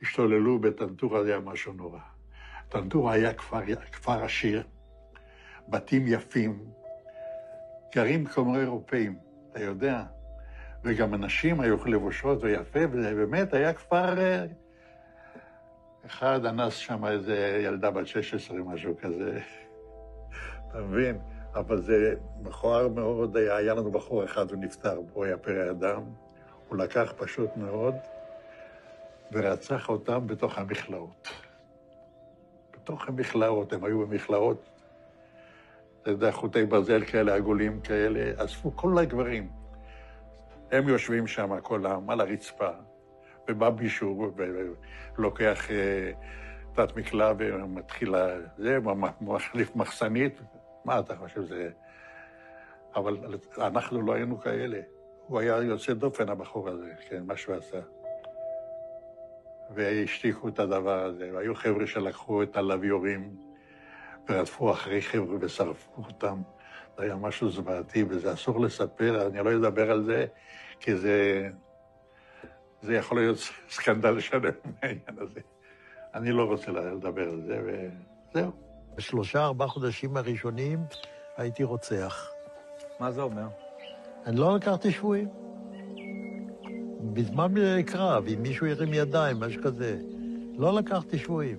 השתוללו בטנטורה, זה היה משהו נורא. טנטורה היה כפר עשיר, בתים יפים, גרים כמו אירופאים, אתה יודע, וגם אנשים היו לבושות ויפה, וזה באמת היה כפר... אחד אנס שם איזה ילדה בת 16, משהו כזה, אתה מבין? אבל זה מכוער מאוד, היה לנו בחור אחד, הוא נפטר, הוא היה פרא אדם, הוא לקח פשוט מאוד, ורצח אותם בתוך המכלאות. בתוך המכלאות, הם היו במכלאות, אתה יודע, חוטי ברזל כאלה, עגולים כאלה, אספו כל הגברים. הם יושבים שם, כולם, על הרצפה, ובא מישהו ולוקח תת מקלע ומתחיל זה, מחליף מחסנית, מה אתה חושב זה? אבל אנחנו לא היינו כאלה. הוא היה יוצא דופן, הבחור הזה, כן, מה שהוא עשה. והשתיקו את הדבר הזה, והיו חבר'ה שלקחו את הלוויורים, ורדפו אחרי חבר'ה ושרפו אותם. זה היה משהו זוועתי, וזה אסור לספר, אני לא אדבר על זה, כי זה יכול להיות סקנדל שלם מהעניין הזה. אני לא רוצה לדבר על זה, וזהו. ב3-4 חודשים הראשונים הייתי רוצח. מה זה אומר? אני לא לקחתי שבויים. בזמן קרב, אם מישהו ירים ידיים, משהו כזה, לא לקחתי שבויים.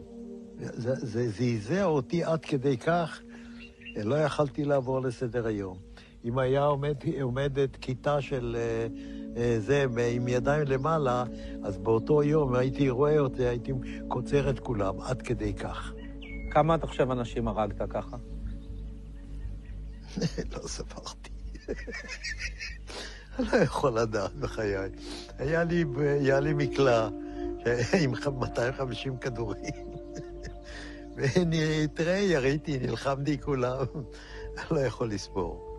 זה זעזע אותי עד כדי כך, לא יכלתי לעבור לסדר היום. אם היה עומדת כיתה של זה עם ידיים למעלה, אז באותו יום הייתי רואה אותי, הייתי קוצר את כולם, עד כדי כך. כמה אתה חושב אנשים הרגת ככה? לא ספרתי. אני לא יכול לדעת בחיי. היה לי מקלע עם 250 כדורים. תראה, יריתי, נלחמתי כולם. אני לא יכול לספור.